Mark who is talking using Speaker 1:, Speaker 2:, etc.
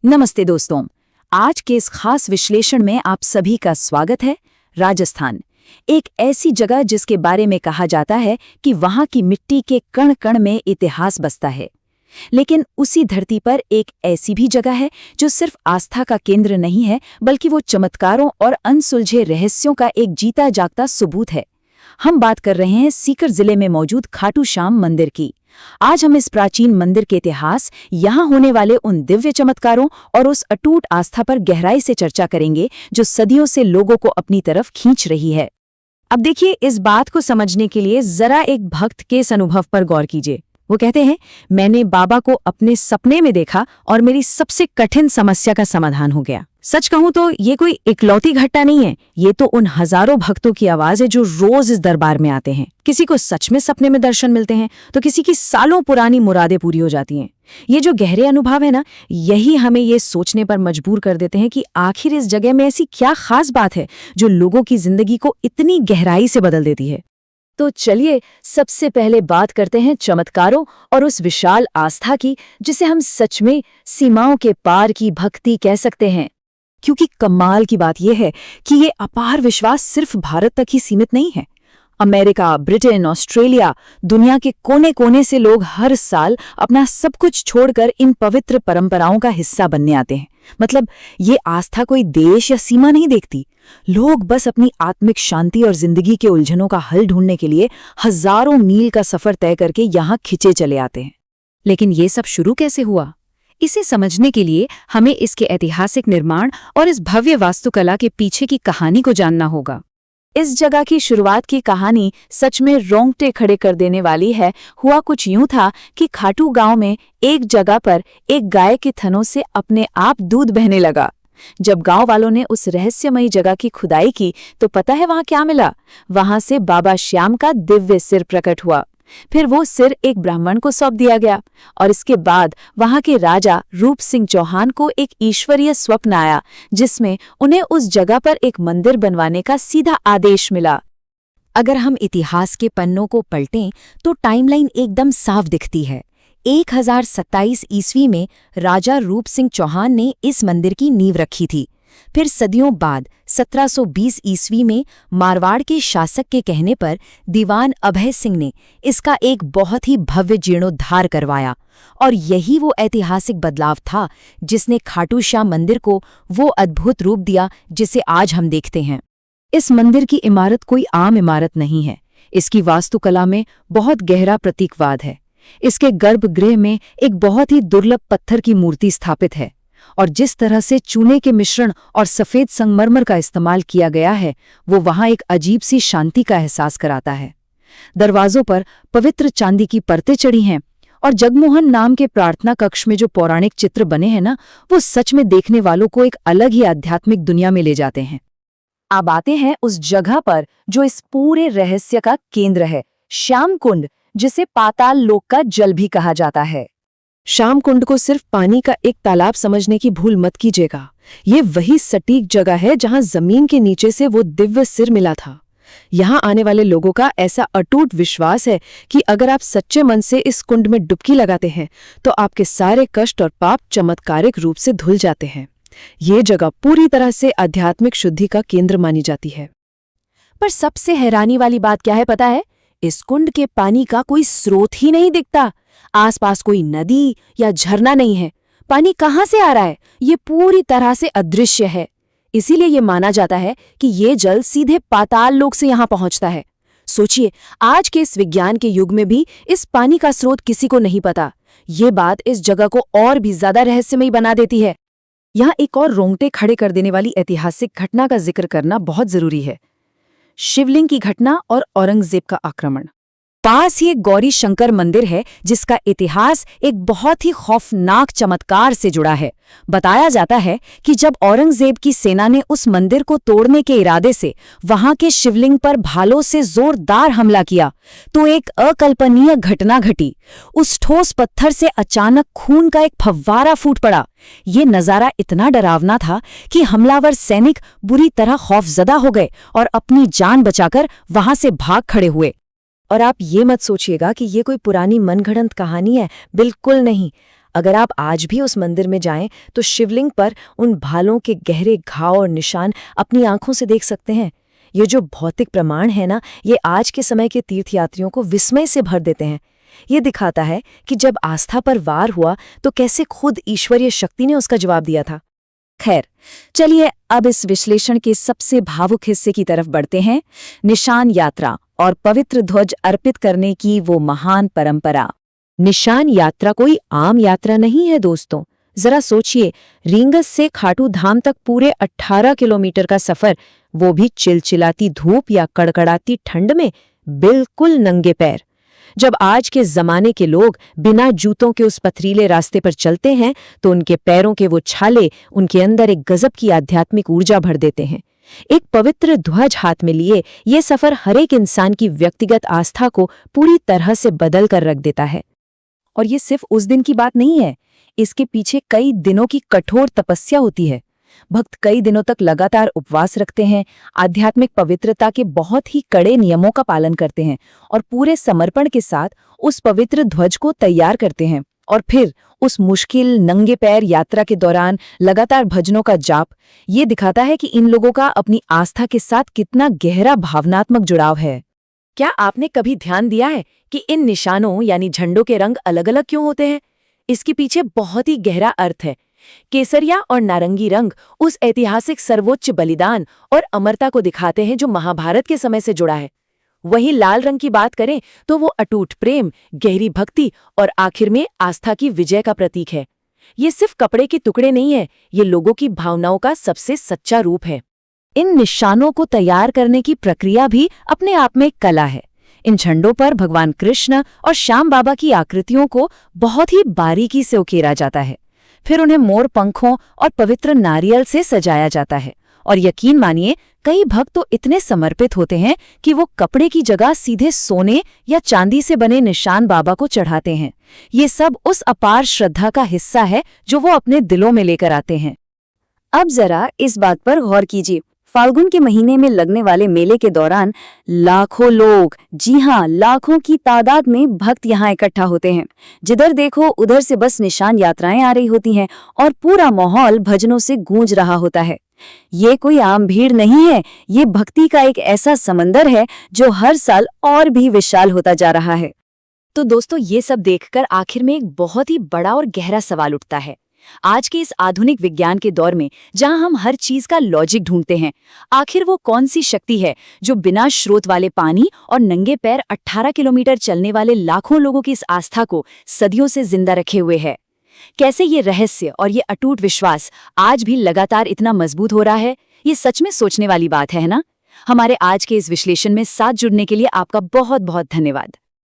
Speaker 1: नमस्ते दोस्तों, आज के इस खास विश्लेषण में आप सभी का स्वागत है। राजस्थान, एक ऐसी जगह जिसके बारे में कहा जाता है कि वहां की मिट्टी के कण कण में इतिहास बसता है। लेकिन उसी धरती पर एक ऐसी भी जगह है जो सिर्फ आस्था का केंद्र नहीं है, बल्कि वो चमत्कारों और अनसुलझे रहस्यों का एक जीता जागता सबूत है। हम बात कर रहे हैं सीकर जिले में मौजूद खाटू श्याम मंदिर की। आज हम इस प्राचीन मंदिर के इतिहास, यहाँ होने वाले उन दिव्य चमत्कारों और उस अटूट आस्था पर गहराई से चर्चा करेंगे जो सदियों से लोगों को अपनी तरफ खींच रही है। अब देखिए, इस बात को समझने के लिए जरा एक भक्त के इस अनुभव पर गौर कीजिए। वो कहते हैं, मैंने बाबा को अपने सपने में देखा और मेरी सबसे कठिन समस्या का समाधान हो गया। सच कहूं तो ये कोई इकलौती घटना नहीं है, ये तो उन हजारों भक्तों की आवाज है जो रोज इस दरबार में आते हैं। किसी को सच में सपने में दर्शन मिलते हैं तो किसी की सालों पुरानी मुरादें पूरी हो जाती हैं। ये जो गहरे अनुभव है ना, यही हमें ये सोचने पर मजबूर कर देते हैं कि आखिर इस जगह में ऐसी क्या खास बात है जो लोगों की जिंदगी को इतनी गहराई से बदल देती है। तो चलिए सबसे पहले बात करते हैं चमत्कारों और उस विशाल आस्था की, जिसे हम सच में सीमाओं के पार की भक्ति कह सकते हैं। क्योंकि कमाल की बात यह है कि ये अपार विश्वास सिर्फ भारत तक ही सीमित नहीं है। अमेरिका, ब्रिटेन, ऑस्ट्रेलिया, दुनिया के कोने कोने से लोग हर साल अपना सब कुछ छोड़कर इन पवित्र परंपराओं का हिस्सा बनने आते हैं। मतलब ये आस्था कोई देश या सीमा नहीं देखती। लोग बस अपनी आत्मिक शांति और जिंदगी के उलझनों का हल ढूंढने के लिए हजारों मील का सफर तय करके यहाँ खिंचे चले आते हैं। लेकिन ये सब शुरू कैसे हुआ? इसे समझने के लिए हमें इसके ऐतिहासिक निर्माण और इस भव्य वास्तुकला के पीछे की कहानी को जानना होगा। इस जगह की शुरुआत की कहानी सच में रोंगटे खड़े कर देने वाली है। हुआ कुछ यूं था कि खाटू गांव में एक जगह पर एक गाय के थनों से अपने आप दूध बहने लगा। जब गांव वालों ने उस रहस्यमयी जगह की खुदाई की तो पता है वहां क्या मिला? वहां से बाबा श्याम का दिव्य सिर प्रकट हुआ। फिर वो सिर एक ब्राह्मण को सौंप दिया गया और इसके बाद वहां के राजा रूप सिंह चौहान को एक ईश्वरीय स्वप्न आया, जिसमें उन्हें उस जगह पर एक मंदिर बनवाने का सीधा आदेश मिला। अगर हम इतिहास के पन्नों को पलटें तो टाइमलाइन एकदम साफ दिखती है। 1027 ईस्वी में राजा रूप सिंह चौहान ने इस मंदिर की नींव रखी थी। फिर सदियों बाद 1720 ईस्वी में मारवाड़ के शासक के कहने पर दीवान अभय सिंह ने इसका एक बहुत ही भव्य जीर्णोद्धार करवाया। और यही वो ऐतिहासिक बदलाव था जिसने खाटू श्याम मंदिर को वो अद्भुत रूप दिया जिसे आज हम देखते हैं। इस मंदिर की इमारत कोई आम इमारत नहीं है। इसकी वास्तुकला में बहुत गहरा प्रतीकवाद है। इसके गर्भगृह में एक बहुत ही दुर्लभ पत्थर की मूर्ति स्थापित है और जिस तरह से चूने के मिश्रण और सफेद संगमरमर का इस्तेमाल किया गया है वो वहां एक अजीब सी शांति का एहसास कराता है। दरवाजों पर पवित्र चांदी की परतें चढ़ी हैं और जगमोहन नाम के प्रार्थना कक्ष में जो पौराणिक चित्र बने हैं ना, वो सच में देखने वालों को एक अलग ही आध्यात्मिक दुनिया में ले जाते हैं। अब आते हैं उस जगह पर जो इस पूरे रहस्य का केंद्र है, श्याम कुंड, जिसे पाताल लोक का जल भी कहा जाता है। श्याम कुंड को सिर्फ पानी का एक तालाब समझने की भूल मत कीजिएगा। ये वही सटीक जगह है जहां जमीन के नीचे से वो दिव्य सिर मिला था। यहाँ आने वाले लोगों का ऐसा अटूट विश्वास है कि अगर आप सच्चे मन से इस कुंड में डुबकी लगाते हैं तो आपके सारे कष्ट और पाप चमत्कारिक रूप से धुल जाते हैं। ये जगह पूरी तरह से आध्यात्मिक शुद्धि का केंद्र मानी जाती है। पर सबसे हैरानी वाली बात क्या है पता है? इस कुंड के पानी का कोई स्रोत ही नहीं दिखता। आसपास कोई नदी या झरना नहीं है। पानी कहाँ से आ रहा है? ये पूरी तरह से अदृश्य है। इसीलिए ये माना जाता है कि ये जल सीधे पाताल लोक से यहाँ पहुँचता है। सोचिए, आज के इस विज्ञान के युग में भी इस पानी का स्रोत किसी को नहीं पता। ये बात इस जगह को और भी ज्यादा रहस्यमयी बना देती है। यहाँ एक और रोंगटे खड़े कर देने वाली ऐतिहासिक घटना का जिक्र करना बहुत जरूरी है। शिवलिंग की घटना और औरंगजेब का आक्रमण। पास ही एक गौरी शंकर मंदिर है जिसका इतिहास एक बहुत ही खौफनाक चमत्कार से जुड़ा है। बताया जाता है कि जब औरंगजेब की सेना ने उस मंदिर को तोड़ने के इरादे से वहां के शिवलिंग पर भालों से जोरदार हमला किया तो एक अकल्पनीय घटना घटी। उस ठोस पत्थर से अचानक खून का एक फव्वारा फूट पड़ा। ये नजारा इतना डरावना था कि हमलावर सैनिक बुरी तरह खौफजदा हो गए और अपनी जान बचाकर वहां से भाग खड़े हुए। और आप ये मत सोचिएगा कि ये कोई पुरानी मनगढ़ंत कहानी है, बिल्कुल नहीं। अगर आप आज भी उस मंदिर में जाएं तो शिवलिंग पर उन भालों के गहरे घाव और निशान अपनी आंखों से देख सकते हैं। ये जो भौतिक प्रमाण है ना, ये आज के समय के तीर्थयात्रियों को विस्मय से भर देते हैं। ये दिखाता है कि जब आस्था पर वार हुआ तो कैसे खुद ईश्वरीय शक्ति ने उसका जवाब दिया था। खैर, चलिए अब इस विश्लेषण के सबसे भावुक हिस्से की तरफ बढ़ते हैं, निशान यात्रा और पवित्र ध्वज अर्पित करने की वो महान परंपरा। निशान यात्रा कोई आम यात्रा नहीं है दोस्तों। जरा सोचिए, रींगस से खाटू धाम तक पूरे 18 किलोमीटर का सफर, वो भी चिलचिलाती धूप या कड़कड़ाती ठंड में, बिल्कुल नंगे पैर। जब आज के जमाने के लोग बिना जूतों के उस पथरीले रास्ते पर चलते हैं तो उनके पैरों के वो छाले उनके अंदर एक गजब की आध्यात्मिक ऊर्जा भर देते हैं। एक पवित्र ध्वज हाथ में लिए ये सफर हर एक इंसान की व्यक्तिगत आस्था को पूरी तरह से बदल कर रख देता है। और ये सिर्फ उस दिन की बात नहीं है, इसके पीछे कई दिनों की कठोर तपस्या होती है। भक्त कई दिनों तक लगातार उपवास रखते हैं, आध्यात्मिक पवित्रता के बहुत ही कड़े नियमों का पालन करते हैं और पूरे समर्पण के साथ उस पवित्र ध्वज को तैयार करते हैं। और फिर उस मुश्किल नंगे पैर यात्रा के दौरान लगातार भजनों का जाप, ये दिखाता है कि इन लोगों का अपनी आस्था के साथ कितना गहरा भावनात्मक जुड़ाव है। क्या आपने कभी ध्यान दिया है कि इन निशानों यानी झंडों के रंग अलग अलग क्यों होते हैं? इसके पीछे बहुत ही गहरा अर्थ है। केसरिया और नारंगी रंग उस ऐतिहासिक सर्वोच्च बलिदान और अमरता को दिखाते हैं जो महाभारत के समय से जुड़ा है। वहीं लाल रंग की बात करें तो वो अटूट प्रेम, गहरी भक्ति और आखिर में आस्था की विजय का प्रतीक है। ये सिर्फ कपड़े के टुकड़े नहीं है, ये लोगों की भावनाओं का सबसे सच्चा रूप है। इन निशानों को तैयार करने की प्रक्रिया भी अपने आप में एक कला है। इन झंडों पर भगवान कृष्ण और श्याम बाबा की आकृतियों को बहुत ही बारीकी से उकेरा जाता है। फिर उन्हें मोर पंखों और पवित्र नारियल से सजाया जाता है। और यकीन मानिए, कई भक्त तो इतने समर्पित होते हैं कि वो कपड़े की जगह सीधे सोने या चांदी से बने निशान बाबा को चढ़ाते हैं। ये सब उस अपार श्रद्धा का हिस्सा है जो वो अपने दिलों में लेकर आते हैं। अब जरा इस बात पर गौर कीजिए, फाल्गुन के महीने में लगने वाले मेले के दौरान लाखों लोग, जी हाँ, लाखों की तादाद में भक्त यहाँ इकट्ठा होते हैं। जिधर देखो उधर से बस निशान यात्राएं आ रही होती हैं और पूरा माहौल भजनों से गूंज रहा होता है। ये कोई आम भीड़ नहीं है, ये भक्ति का एक ऐसा समंदर है जो हर साल और भी विशाल होता जा रहा है। तो दोस्तों, ये सब देखकर आखिर में एक बहुत ही बड़ा और गहरा सवाल उठता है। आज के इस आधुनिक विज्ञान के दौर में जहां हम हर चीज का लॉजिक ढूंढते हैं, आखिर वो कौन सी शक्ति है जो बिना स्रोत वाले पानी और नंगे पैर 18 किलोमीटर चलने वाले लाखों लोगों की इस आस्था को सदियों से जिंदा रखे हुए है? कैसे ये रहस्य और ये अटूट विश्वास आज भी लगातार इतना मजबूत हो रहा है? ये सच में सोचने वाली बात है ना? हमारे आज के इस विश्लेषण में साथ जुड़ने के लिए आपका बहुत बहुत धन्यवाद।